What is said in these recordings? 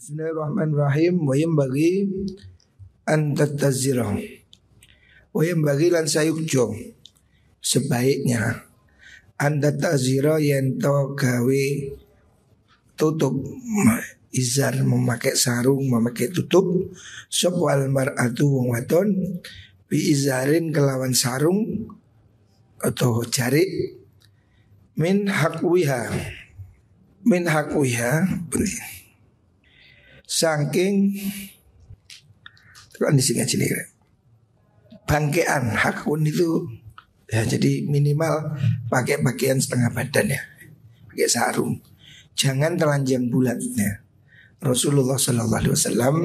Bismillahirrahmanirrahim. Wa bagi antatazirah. Wa bagi lan sayukjo sebaiknya antatazirah yen to gawe tutup izar, memakai sarung, memakai tutup sop wal mar'atu wong wadon bi izarin kelawan sarung atau jarik min hakwiha saking kan di sini aja nih bangkean hakun itu ya, jadi minimal pakai pakaian setengah badan ya, pakai sarung, jangan telanjang bulat ya. Rasulullah Sallallahu Alaihi Wasallam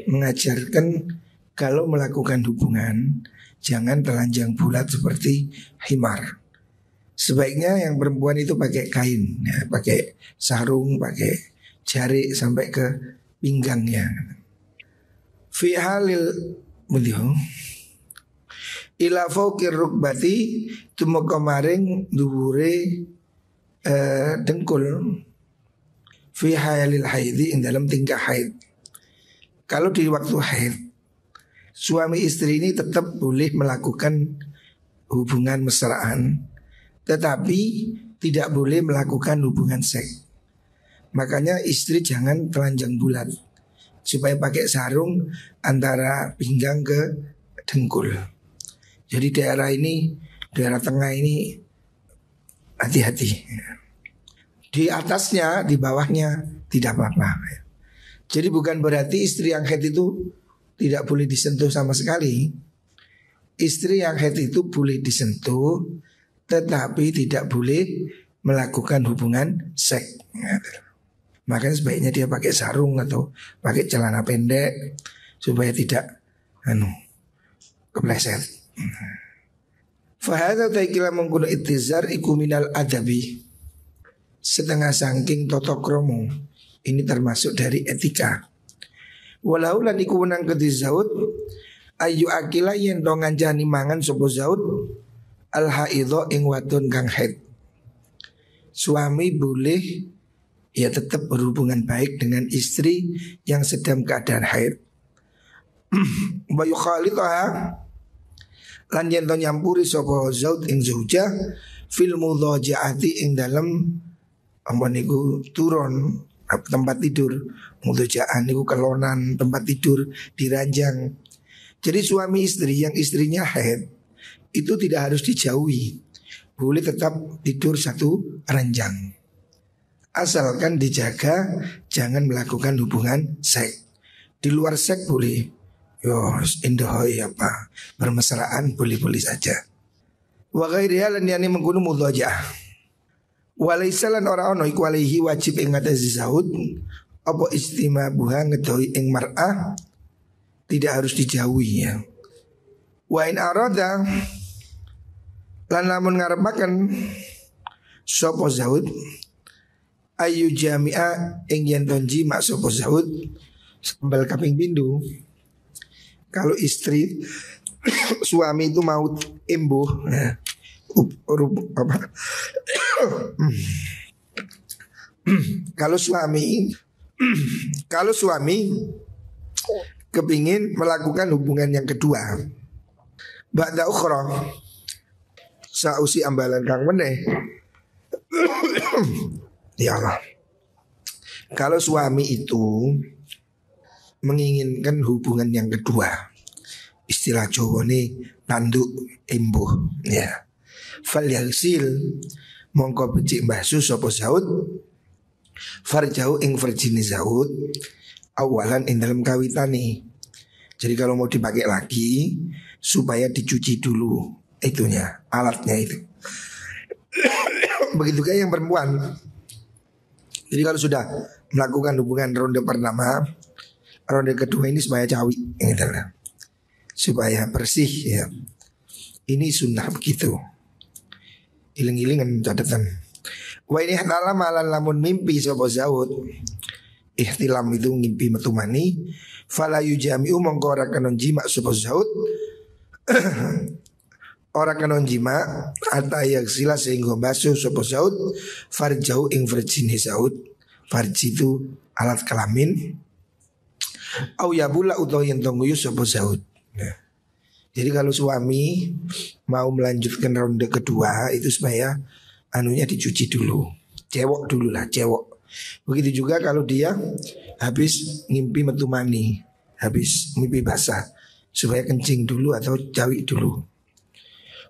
mengajarkan kalau melakukan hubungan jangan telanjang bulat seperti himar. Sebaiknya yang perempuan itu pakai kain ya, pakai sarung, pakai jarik sampai ke pinggangnya. Fi halil mulih ila fawqir rukbati tumeka maring dhuwure dengkul. Fi halil haidi ing dalam tingkah haid. Kalau di waktu haid suami istri ini tetap boleh melakukan hubungan mesraan, tetapi tidak boleh melakukan hubungan seks. Makanya istri jangan telanjang bulat, supaya pakai sarung antara pinggang ke dengkul. Jadi daerah ini, daerah tengah ini hati-hati. Di atasnya, di bawahnya tidak apa-apa. Jadi bukan berarti istri yang haid itu tidak boleh disentuh sama sekali. Istri yang haid itu boleh disentuh, tetapi tidak boleh melakukan hubungan seks. Makanya sebaiknya dia pakai sarung atau pakai celana pendek supaya tidak kepleset. Fahadha taikila mengkuno itizar iku minal adabi. Setengah sangking toto kromo. Ini termasuk dari etika. Walau lan iku wenang kedhi zaud ayu akila yen do ngancani mangan sapa zaud al haidho ing wadon kang haid. Suami boleh ya tetap berhubungan baik dengan istri yang sedang keadaan haid. Bayu khalidha lan yen to nyampuri sapa zaud ing zaujah fil mudhajaati ing dalem apa niku turun tempat tidur. Mudhajaan niku kelonan tempat tidur di ranjang. Jadi suami istri yang istrinya haid itu tidak harus dijauhi, boleh tetap tidur satu ranjang. Asalkan dijaga jangan melakukan hubungan seks. Di luar seks boleh. Yo indahoy apa bermesraan boleh-boleh saja. Wa ghairiha lan yani mengkono mudhajah. Walaisalan ora ono iku alaihi wajib ing ngatasi zaud apa istima buha ngedohi ing mar'ah tidak harus dijauhi ya. Wa in arada lan lamun ngarepaken sapa zaud ayu jami'a ing yen tonji mak sapa zaud sambal kaping pindho. Kalau istri suami itu mau embuh ya, kalau suami kepingin melakukan hubungan yang kedua ba'da ukhra sausi ambalan kang meneh. Ya Allah. Kalau suami itu menginginkan hubungan yang kedua, istilah Jawa ini tanduk embuh ya. Fal yaghsil mongko becik mbahsu sapa zaud farjau ing verjine zaud awalan ing dalam kawitane. Jadi kalau mau dipakai lagi supaya dicuci dulu itunya, alatnya itu. Begitu kayak yang perempuan. Jadi kalau sudah melakukan hubungan ronde pertama, ronde kedua ini supaya cawi gitu lah. Supaya bersih ya. Ini sunnah begitu. Iling-ilingan catatan. Wa ini halalan malan lamun mimpi sapa zaud. Ihtilam itu ngimpi metumani. Fala yujami'u mongko ora kanon jima sapa zaud. Orang kanon jima ata yagsila sehingga basuh sapa zaud farjau ing verjine zaud. Farji itu alat kelamin. Au yabula utawa yen tongguyu sapa zaud. Nah, jadi kalau suami mau melanjutkan ronde kedua itu supaya anunya dicuci dulu. Cewek dulu lah, cewek. Begitu juga kalau dia habis ngimpi metu mani, habis ngimpi basah, supaya kencing dulu atau cawi dulu.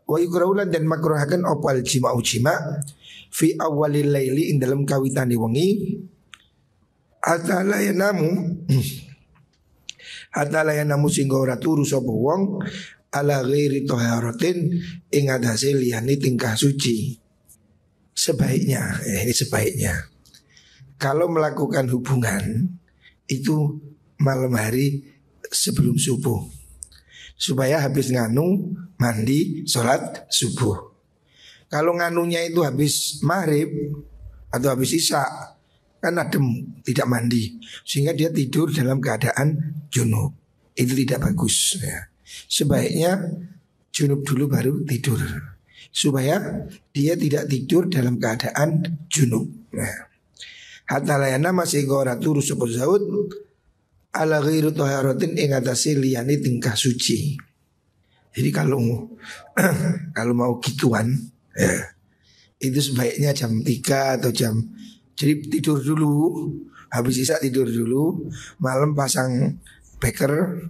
Wa yukraulan dan makruhaken opal jima'u jima' fi awalil laili ing dalam kawitane wengi atala yanamu atala yanamu singgo ora turu sapa wong ala ghairi taharatin ing atase liyane tingkah suci. Sebaiknya, ini sebaiknya kalau melakukan hubungan itu malam hari sebelum subuh, supaya habis nganu mandi sholat subuh. Kalau nganunya itu habis maghrib atau habis isya kan adem, tidak mandi, sehingga dia tidur dalam keadaan junub. Itu tidak bagus ya. Sebaiknya junub dulu baru tidur, supaya dia tidak tidur dalam keadaan junub. Nah, hatta layana masih ora turu sapa zaud ala ghairu taharatin ing atase liyane tingkah suci. Jadi kalau kalau mau gituan ya, itu sebaiknya jam 3 atau jam, jadi tidur dulu, habis isya tidur dulu, malam pasang beker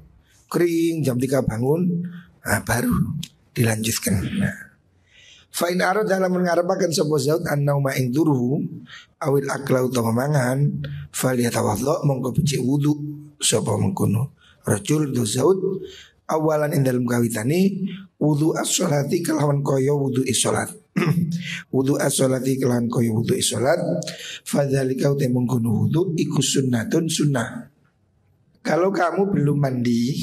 kering, jam 3 bangun, nah, baru dilanjutkan. Nah, fa'in arad dalam mengarepaken sapa zaud annauma ing turuhu awil akla utawa mangan falyatawaddo mongko becik wudu sapa mengkono rajul do zaud awalan ing dalem kawitane wudu as-sholati kelawan kaya wudu is-sholat. Wudu as-sholati kelawan kaya wudu is-sholat fadzalika uta mengkono wudu iku sunnatun sunnah. Kalau kamu belum mandi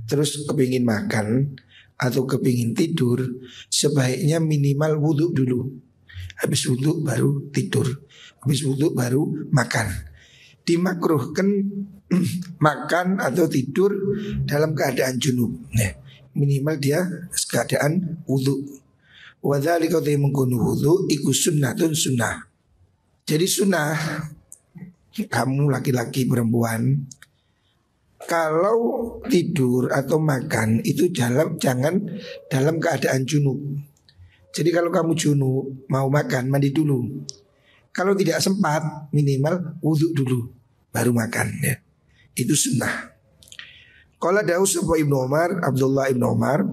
terus kepingin makan atau kepingin tidur, sebaiknya minimal wudhu dulu. Habis wudhu baru tidur, habis wudhu baru makan. Dimakruhkan makan atau tidur dalam keadaan junub. Nah, minimal dia keadaan wudhu. Wadzalika mengkono wudhu iku sunnatun sunnah. Jadi sunnah kamu laki-laki perempuan kalau tidur atau makan itu jangan dalam keadaan junub. Jadi kalau kamu junub mau makan mandi dulu. Kalau tidak sempat minimal wudhu dulu baru makan ya. Itu sunnah. Qala dawu sapa Ibnu Umar, Abdullah Ibnu Umar,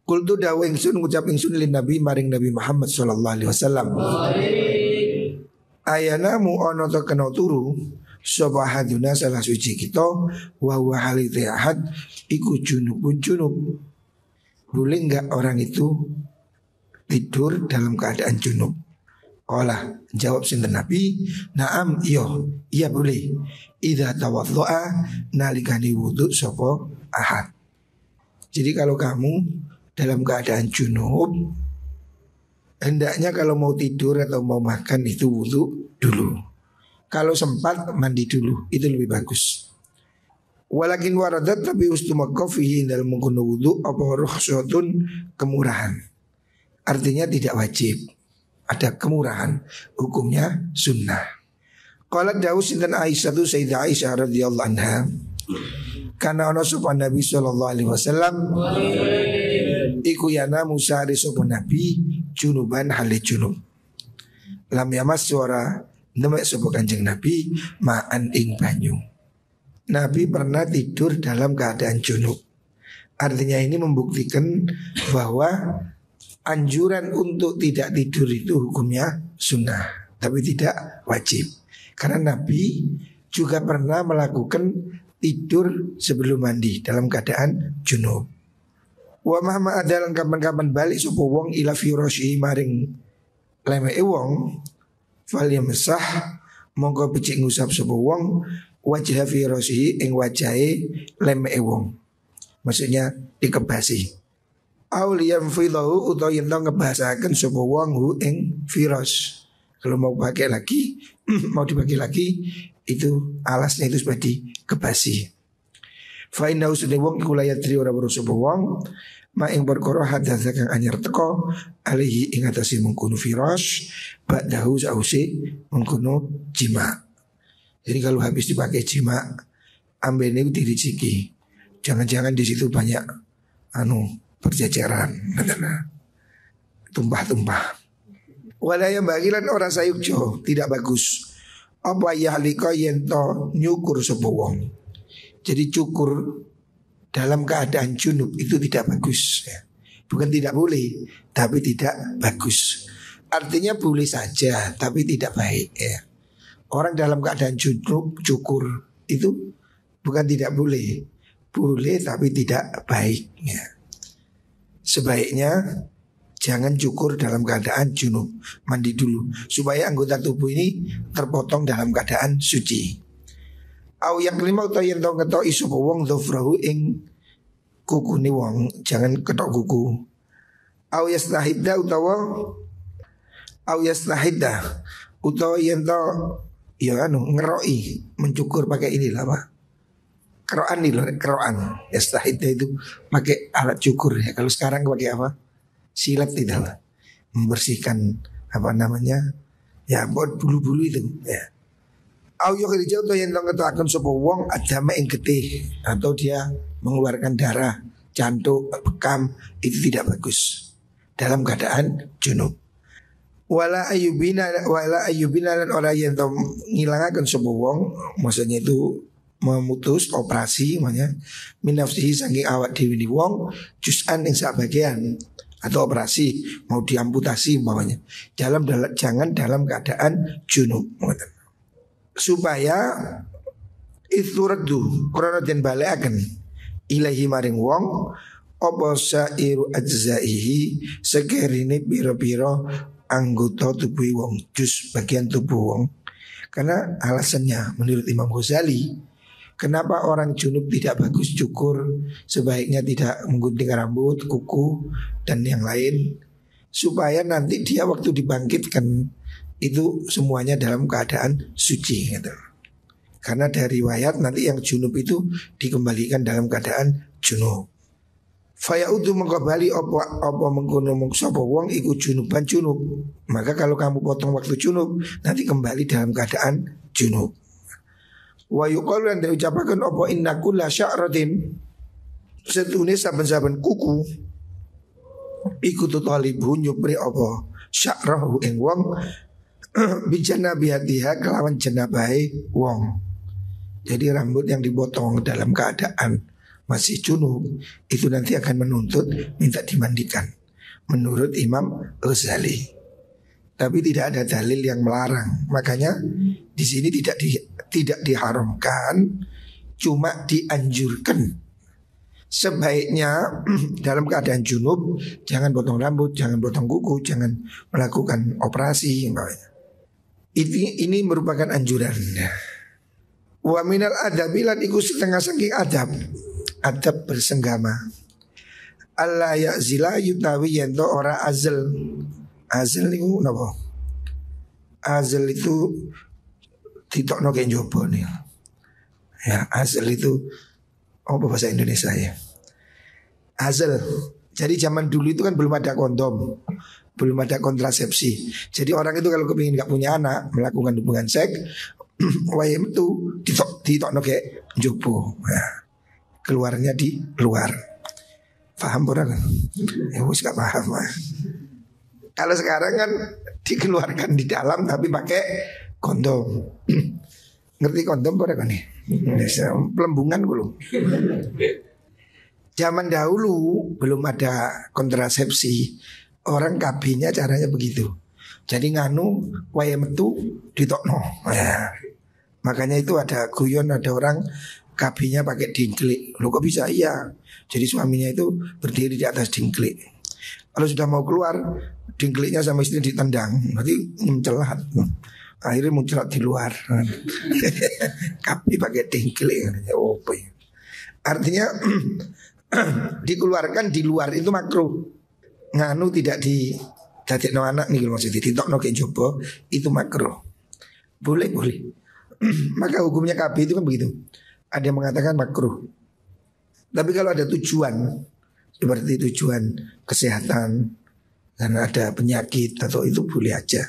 qultu dawu ingsun ngucap ingsun lin Nabi maring Nabi Muhammad sallallahu alaihi wasallam. Ayana mu ono to kena turu sapa haduna salah suci kita wa huwa halite ahad iku junubun junub. Boleh enggak orang itu tidur dalam keadaan junub? Qala jawab sinten Nabi, "Na'am, iya boleh. Idza tawaddoa nalikani wudu sapa ahad." Jadi kalau kamu dalam keadaan junub, hendaknya kalau mau tidur atau mau makan itu wudu dulu. Kalau sempat mandi dulu, itu lebih bagus. Walakin waradat tapi ustumakofihi dalam mengkuno wudu apa rukhsatun kemurahan. Artinya tidak wajib, ada kemurahan, hukumnya sunnah. Qala dawu sinten Aisyah tu Sayyidah Aisyah radhiyallahu anha, kana ana sapa Nabi sallallahu alaihi wasallam iku yana musari sapa Nabi junuban hale junub. Lam yamas suara nemek sapa Kanjeng Nabi ma'an ing banyu. Nabi pernah tidur dalam keadaan junub. Artinya ini membuktikan bahwa anjuran untuk tidak tidur itu hukumnya sunnah, tapi tidak wajib. Karena Nabi juga pernah melakukan tidur sebelum mandi dalam keadaan junub. Wa mahma adalan kapan-kapan balik sapa wong ila firasyi maring lemeke wong fal yamsah monggo becik ngusap sapa wong wajah firasyi ing wajahe lemeke wong. Maksudnya dikebasi. Auliyam filahu utawa yen ngebasaken sapa wong hu ing firas. Kalau mau pakai lagi, mau dipakai lagi, itu alasnya itu sudah dikebasi. Fa inna usune wong iku layatri ora weruh sapa wong ma ing perkara hadatsa kang anyar teko alihi ing atase mengkono firas ba'dahu sause mengkono jima. Jadi kalau habis dipakai jima, ambene itu diriciki. Jangan-jangan di situ banyak berjajaran, tumpah-tumpah. Walaya bagilan orang sayukjo tidak bagus. Apa yahlika yento nyukur sapa wong. Jadi cukur dalam keadaan junub itu tidak bagus ya. Bukan tidak boleh, tapi tidak bagus. Artinya boleh saja, tapi tidak baik ya. Orang dalam keadaan junub cukur itu bukan tidak boleh, boleh tapi tidak baik ya. Sebaiknya jangan cukur dalam keadaan junub, mandi dulu supaya anggota tubuh ini terpotong dalam keadaan suci. Au yang kelima utawa yen to ketok iso wong dhofrahu ing kukune wong, jangan ketok kuku. Au yastahidda utawa yen to ngeroi, mencukur pakai ini lah Pak. Keroan nih loh, keroan. Yastahidda itu pakai alat cukur ya. Kalau sekarang pakai apa? Silet itu lah. Membersihkan ya buat bulu-bulu itu ya. Au yo kerja atau yang ngetakan sapa wong adama ing getih atau dia mengeluarkan darah, jantung, bekam, itu tidak bagus dalam keadaan junub. Wala ayubina lan ora yen to ngilangaken sapa wong, maksudnya itu memutus operasi makanya minafsihi saking awak dhewe ni wong juz'an ing sak bagian atau operasi mau diamputasi umpamanya. Jangan dalam keadaan junub. Supaya ituraddu krana den balekaken ilahi maring wong apa sairu ajzaihi sekerine pira-pira anggota tubuh wong, jus bagian tubuh wong. Karena alasannya menurut Imam Ghazali, kenapa orang junub tidak bagus cukur, sebaiknya tidak menggunting rambut, kuku dan yang lain, supaya nanti dia waktu dibangkitkan itu semuanya dalam keadaan suci gitu. Karena dari riwayat nanti yang junub itu dikembalikan dalam keadaan junub. Fayaudu mengkabali apa mengkono sapa wong iku junuban junub. Maka kalau kamu potong waktu junub nanti kembali dalam keadaan junub. Wa yuqalu lan diucapaken apa inna kulla sya'ratin setune saben-saben kuku iku talibu nyupri apa sya'rahu ing wong bijana bihatiha kelawan jenabai wong. Jadi rambut yang dipotong dalam keadaan masih junub itu nanti akan menuntut minta dimandikan menurut Imam Ghazali. Tapi tidak ada dalil yang melarang. Makanya di sini tidak diharamkan, cuma dianjurkan. Sebaiknya dalam keadaan junub jangan potong rambut, jangan potong kuku, jangan melakukan operasi. Ini merupakan anjuran. Wa minal adabilan iku setengah saking adab bersenggama. Allah ya'zila yutawi yento ora azl. Azl itu napa? Azl itu ditokno ke njobo nih. Ya, azl itu apa bahasa Indonesia ya? Azl. Jadi zaman dulu itu kan belum ada kondom, belum ada kontrasepsi. Jadi orang itu kalau kepingin gak punya anak melakukan hubungan seks, wayem itu ditokno ke njobo. Nah, keluarnya di luar. Paham orang? Ya wis gak paham. Kalau sekarang kan dikeluarkan di dalam tapi pakai kondom. Ngerti kondom pada kan nih? Pelembungan belum. Zaman dahulu belum ada kontrasepsi. Orang KB-nya caranya begitu. Jadi nganu waya metu ditokno. Ya. Makanya itu ada guyon, ada orang KB-nya pakai dingklik. Loh kok bisa? Iya. Jadi suaminya itu berdiri di atas dingklik. Kalau sudah mau keluar, dingkliknya sama istri ditendang. Nanti mencelat. Akhirnya muncrat di luar. KB pakai dingklik. Oh, artinya dikeluarkan di luar itu makruh. Nganu tidak di dadekno anak nih maksudnya ditokno ke jopo itu makruh. Boleh. Maka hukumnya KB itu kan begitu. Ada yang mengatakan makruh. Tapi kalau ada tujuan seperti tujuan kesehatan karena ada penyakit atau itu boleh aja.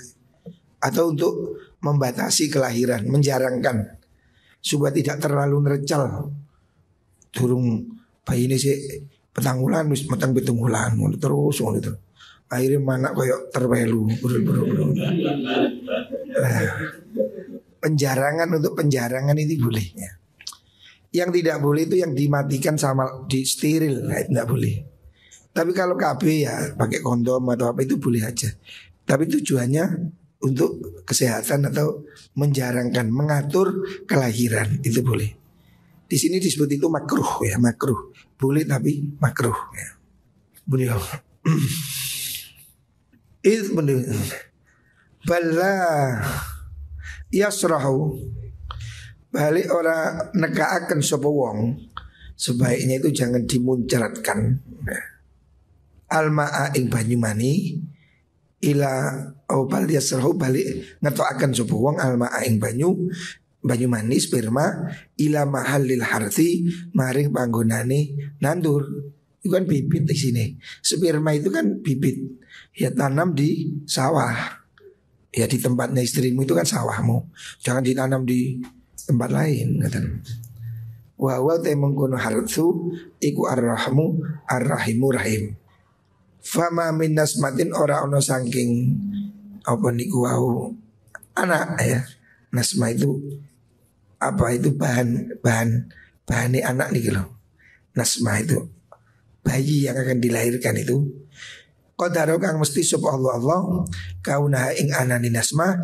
Atau untuk membatasi kelahiran, menjarangkan supaya tidak terlalu nerecal. Durung bayi ini sih petanggulan wis metang petunggulan terus ngono itu. Akhirnya mana koyok terwelu. Penjarangan untuk penjarangan ini boleh ya. Yang tidak boleh itu yang dimatikan sama di steril, nah, tidak boleh. Tapi kalau KB ya pakai kondom atau apa itu boleh aja. Tapi tujuannya untuk kesehatan atau menjarangkan, mengatur kelahiran itu boleh. Di sini disebut itu makruh ya, makruh. Boleh tapi makruh ya. Boleh. Itu benar. Bala yasrahu, balik orang nekaaken sapa wong, sebaiknya itu jangan dimuncratkan. Almaa ing banyu mani ila au bal yasrahu, balik ngetokaken sapa wong almaa ing banyu mani sperma ila mahallil harthi, maring panggonane nandur. Itu kan bibit di sini. Sperma itu kan bibit. Ya tanam di sawah. Ya di tempatnya istrimu itu kan sawahmu. Jangan ditanam di tempat lain. Wa wa ta mengkono hartsu iku arrahmu arrahimu rahim. Fama min nasmatin ora ono saking apa niku wau anak ya. Nasma itu apa itu bahannya anak nih loh. Nasma itu bayi yang akan dilahirkan itu. Qadaro kang mesti sapa Allah kauna ing anani nasma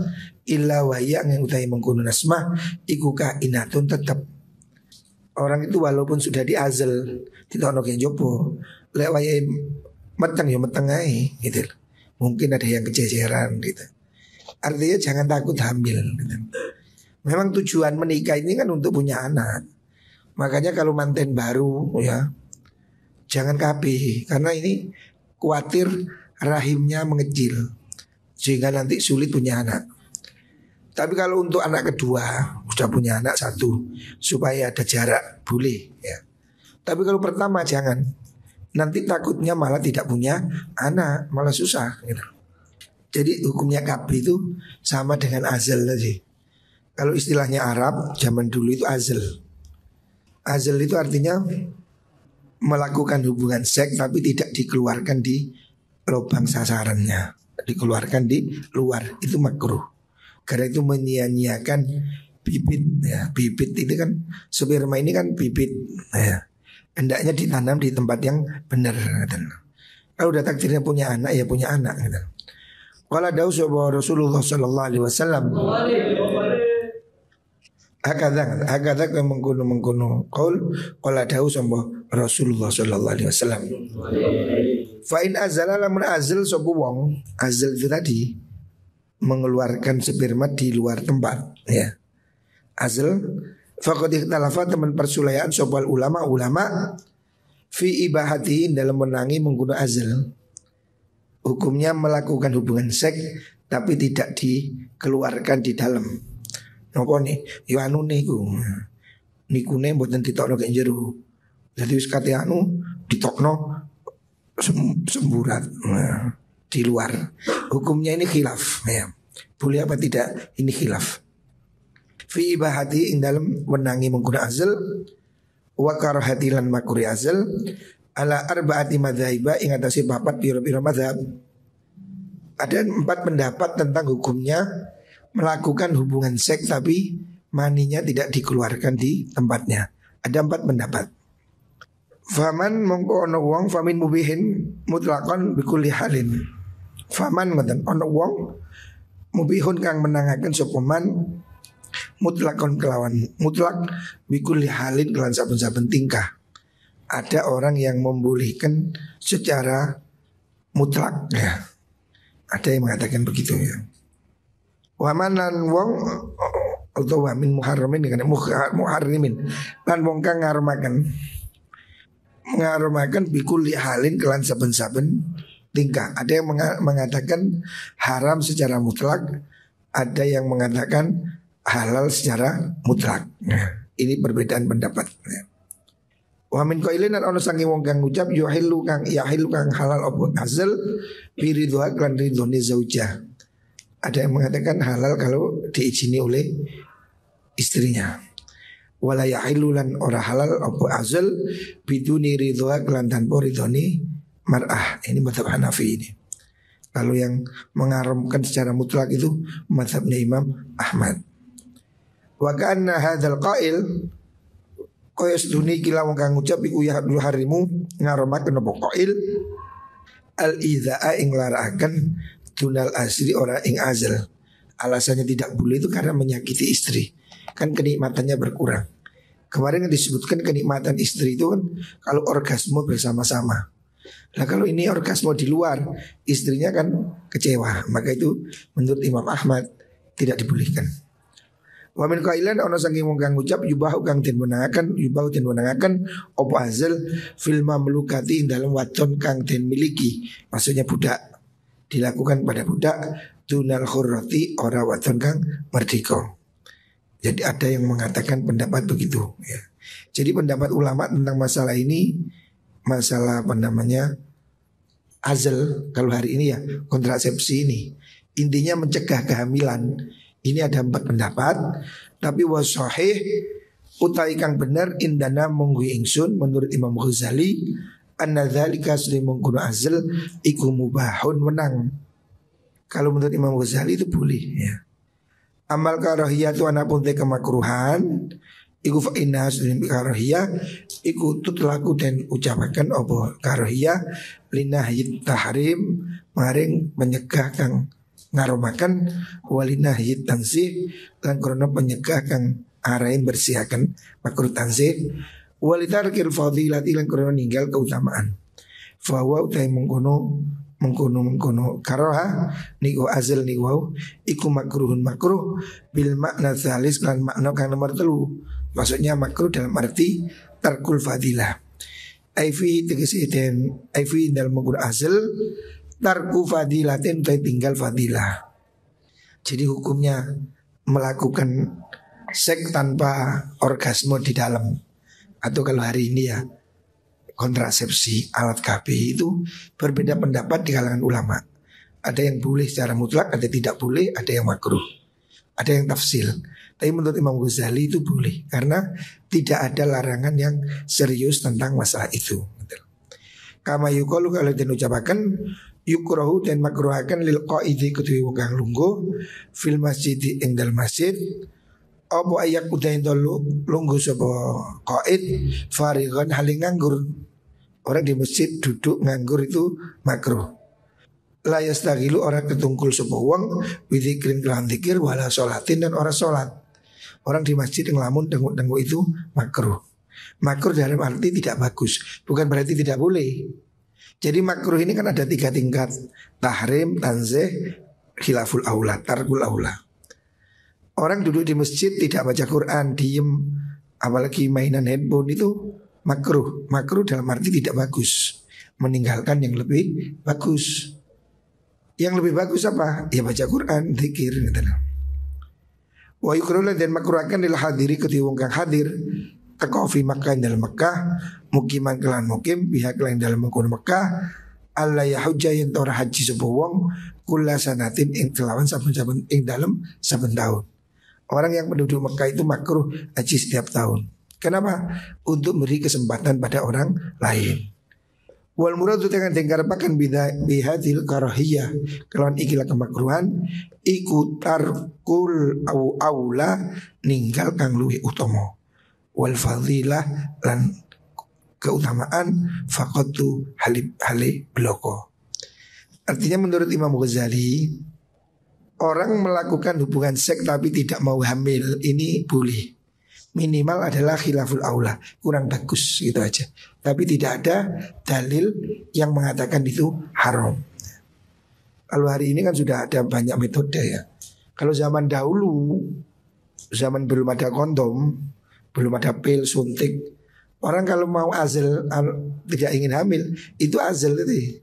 illa wa ya yang utai mengkono nasma iku kainatun tetep. Orang itu walaupun sudah diazal ditokno ke jopo lek wayahe meteng ya meteng ae gitu. Mungkin ada yang kejeceran gitu. Artinya jangan takut hamil gitu. Memang tujuan menikah ini kan untuk punya anak. Makanya kalau manten baru ya jangan KB, karena ini khawatir rahimnya mengecil sehingga nanti sulit punya anak. Tapi kalau untuk anak kedua sudah punya anak satu supaya ada jarak boleh ya. Tapi kalau pertama jangan, nanti takutnya malah tidak punya anak, malah susah gitu. Jadi hukumnya KB itu sama dengan azal tadi. Kalau istilahnya Arab zaman dulu itu azal. Azal itu artinya melakukan hubungan seks tapi tidak dikeluarkan di lubang sasarannya, dikeluarkan di luar, itu makruh. Karena itu menyia-nyiakan bibit ya. Bibit itu kan sperma ini kan bibit ya. Hendaknya ditanam di tempat yang benar gitu. Kalau udah takdirnya punya anak ya punya anak gitu. Qala dawu Rasulullah sallallahu alaihi wasallam Hakadha mengkono qaul qala dawu sapa Rasulullah sallallahu alaihi wasallam. Fa in azala lamun azal sapa wong, azal itu tadi mengeluarkan sperma di luar tempat ya. Azal faqad ikhtalafa teman persulaian sapa ulama fi ibahati dalam menangi menggunakan azal. Hukumnya melakukan hubungan seks tapi tidak dikeluarkan di dalam. Nopo nih, yo anu niku. Nikune mboten ditokno ke jero. Jadi wis kate anu ditokno semburat di luar. Hukumnya ini khilaf ya. Boleh apa tidak? Ini khilaf. Fi ibahati ing dalam wenangi menggunakan azal wa karahati lan makruh azal ala arbaati madzhabiba ing atase papat pira-pira mazhab. Ada 4 pendapat tentang hukumnya melakukan hubungan seks tapi maninya tidak dikeluarkan di tempatnya. Ada 4 pendapat. Faman mongko ono wong famin mubihin mutlaqan bikulli halin. Faman ngoten ono wong mubihun kang menangaken sapa man mutlaqan kelawan mutlak bikulli halin kelan saben-saben tingkah. Ada orang yang membolehkan secara mutlak ya. Ada yang mengatakan begitu ya. Wamanan wong atau wamin muharramin dengan muharrimin lan wong kang ngarumaken bikul halin kelan saben-saben tingkah. Ada yang mengatakan haram secara mutlak, ada yang mengatakan halal secara mutlak. Nah, ini perbedaan pendapat. Wa min qailin ana saking wong kang ngucap yuhillu kang halal apa azal bi ridha kan ridhone zaujah. Ada yang mengatakan halal kalau diizini oleh istrinya. Wala yahilu lan ora halal apa azal biduni ridha kelan tanpa ridhoni mar'ah. Ini mazhab Hanafi ini. Kalau yang mengharamkan secara mutlak itu mazhabnya Imam Ahmad. Wa ka'anna hadzal qail kaya seduni kila wong kang ngucap iku ya harimu ngaramaken apa qail al-idza'a ing larakaken dunal asri ora ing azal. Alasannya tidak boleh itu karena menyakiti istri. Kan kenikmatannya berkurang. Kemarin disebutkan kenikmatan istri itu kan kalau orgasme bersama-sama. Nah kalau ini orgasme di luar, istrinya kan kecewa. Maka itu menurut Imam Ahmad tidak dibolehkan. Wa min qailan ana saking wong kang ngucap yubahu kang den menangaken apa azal fil mamlukati dalam waton kang den miliki. Maksudnya budak dilakukan pada budak dunal khurrati ora waton kang merdeka. Jadi ada yang mengatakan pendapat begitu ya. Jadi pendapat ulama tentang masalah ini, masalah apa namanya azal, kalau hari ini ya kontrasepsi ini, intinya mencegah kehamilan. Ini ada 4 pendapat. Tapi wasahih utai kang bener indana munggu ingsun menurut Imam Ghazali anna dzalika slimungkun azal iku mubahun menang. Kalau menurut Imam Ghazali itu boleh ya. Amal karahiyah itu anapun te kemakruhan iku fa inna aslim karahiyah iku tutlaku dan ucapaken apa karahiyah linahyi tahrim maring menyegah kang ngaromaken walinahyi tansih lan krana penyegah kang arahe bersihaken makruh tansih walitarkil fadilati lan krana ninggal keutamaan fa wa utai mengkono karoha niku azal niku iku makruhun makruh bil makna salis lan makna kang nomor 3. Maksudnya makruh dalam arti tarkul fadilah. Aifi tegese den aifi dalam menggunakan azal tarku fadilatin tinggal fadilah. Jadi hukumnya melakukan seks tanpa orgasme di dalam. Atau kalau hari ini ya kontrasepsi alat KB itu berbeda pendapat di kalangan ulama. Ada yang boleh secara mutlak, ada tidak boleh, ada yang makruh, ada yang tafsil. Tapi menurut Imam Ghazali itu boleh karena tidak ada larangan yang serius tentang masalah itu. Kama yuqalu kalau den ucapaken yukrahu dan makruhaken lil qaidi kudu wong kang lungguh fil masjid ing dal masjid apa ayak udain dulu lungguh sapa qaid farigan haling nganggur. Orang di masjid duduk nganggur itu makruh. La yastagilu orang ketungkul sapa wong widzikrin kelan zikir wala sholatin dan orang sholat. Orang di masjid ngelamun denguk-denguk itu makruh. Makruh dalam arti tidak bagus, bukan berarti tidak boleh. Jadi makruh ini kan ada 3 tingkat: tahrim, tanzih, khilaful aula, tarkul aula. Orang duduk di masjid tidak baca Quran, diem, apalagi mainan handphone itu makruh. Makruh dalam arti tidak bagus, meninggalkan yang lebih bagus. Yang lebih bagus apa? Ya baca Quran, zikir gitu. Wa yukrul dan makruhkan lil hadiri kedhi wong kang hadir teko fi Makkah dalam Makkah mukiman kelan mukim pihak lain dalam mengkono Makkah alla ya hujjah yen ora haji sapa wong kula sanatin ing kelawan saben-saben ing dalam saben tahun. Orang yang penduduk Makkah itu makruh haji setiap tahun. Kenapa? Untuk beri kesempatan pada orang lain. Wal muradu dengan dengkarepaken bihadil karahiyah kelawan ikilah kemakruhan iku tarkul au aula ninggal kang luwih utama wal fadilah lan keutamaan faqatu hali bloko. Artinya menurut Imam Ghazali orang melakukan hubungan seks tapi tidak mau hamil ini boleh. Minimal adalah khilaful aula, kurang bagus gitu aja. Tapi tidak ada dalil yang mengatakan itu haram. Kalau hari ini kan sudah ada banyak metode ya. Kalau zaman dahulu, zaman belum ada kondom, belum ada pil suntik, orang kalau mau azal tidak ingin hamil itu azal itu.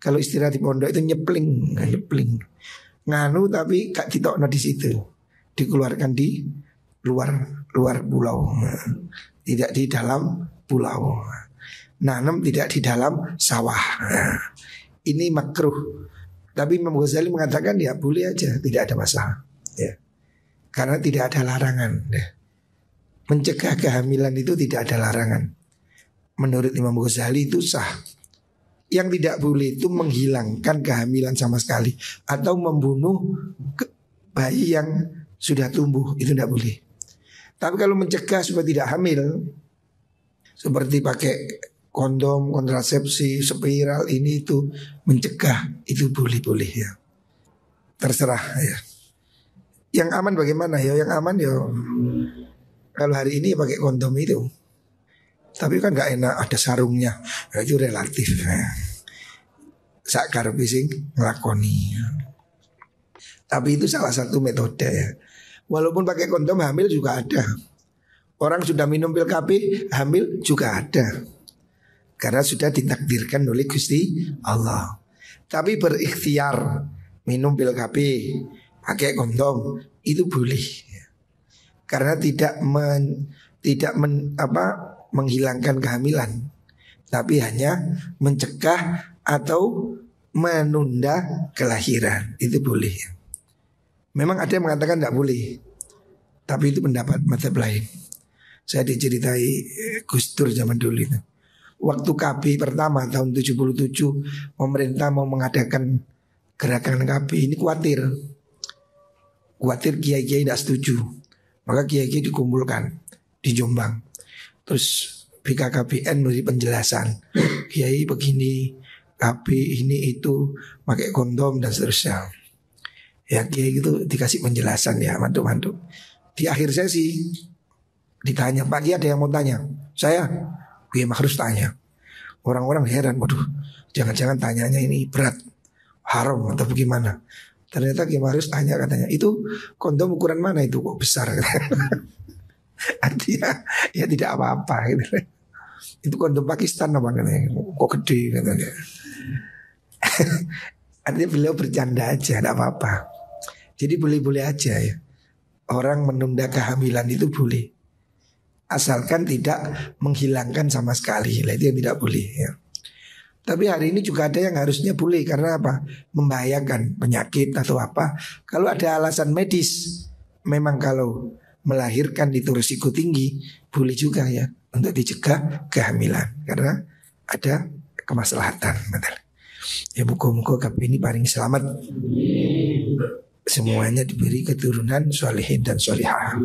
Kalau istirahat di pondok itu nyepling. Nganu tapi gak ditokno di situ, dikeluarkan di luar pulau, tidak di dalam pulau. Nanam tidak di dalam sawah. Ini makruh. Tapi Imam Ghazali mengatakan ya boleh aja, tidak ada masalah ya. Karena tidak ada larangan ya. mencegah kehamilan itu tidak ada larangan. Menurut Imam Ghazali itu sah. Yang tidak boleh itu menghilangkan kehamilan sama sekali atau membunuh bayi yang sudah tumbuh, itu tidak boleh. Tapi kalau mencegah supaya tidak hamil, seperti pakai kondom, kontrasepsi, spiral, ini itu mencegah, itu boleh-boleh ya. Terserah ya. Yang aman bagaimana ya? Yang aman ya kalau hari ini pakai kondom itu. Tapi kan gak enak ada sarungnya, ya, itu relatif ya. Sakar bising ngelakoni. Tapi itu salah satu metode ya. Walaupun pakai kondom hamil juga ada. Orang sudah minum pil KB hamil juga ada. Karena sudah ditakdirkan oleh Gusti Allah. Tapi berikhtiar minum pil KB, pakai kondom itu boleh. Karena tidak menghilangkan kehamilan, tapi hanya mencegah atau menunda kelahiran. Itu boleh. Memang ada yang mengatakan tidak boleh, tapi itu pendapat mazhab lain. Saya diceritai Gus Dur zaman dulu itu. Waktu KB pertama tahun 77, pemerintah mau mengadakan gerakan KB ini khawatir kiai-kiai tidak setuju. Maka kiai-kiai dikumpulkan di Jombang. Terus BKKBN memberi penjelasan, kiai begini, KB ini itu pakai kondom dan seterusnya. Ya kiai itu dikasih penjelasan ya, mantu-mantu. Di akhir sesi ditanya, Pak Kiai ada yang mau tanya? Saya, Kiai harus tanya. Orang-orang heran, waduh, jangan-jangan tanyanya ini berat, haram atau bagaimana? Ternyata Kiai harus tanya katanya, itu kondom ukuran mana itu kok besar? Artinya ya tidak apa-apa gitu. Itu kondom Pakistan apa katanya, kok gede katanya. Artinya beliau bercanda aja, tidak apa-apa. Jadi boleh-boleh aja ya. Orang menunda kehamilan itu boleh, asalkan tidak menghilangkan sama sekali. Lah itu yang tidak boleh ya. Tapi hari ini juga ada yang harusnya boleh. Karena apa? Membahayakan penyakit atau apa. Kalau ada alasan medis, memang kalau melahirkan itu risiko tinggi, boleh juga ya untuk dicegah kehamilan karena ada kemaslahatan. Betul. Ya muka-muka KB ini paling selamat. Semuanya diberi keturunan solehin dan solihah.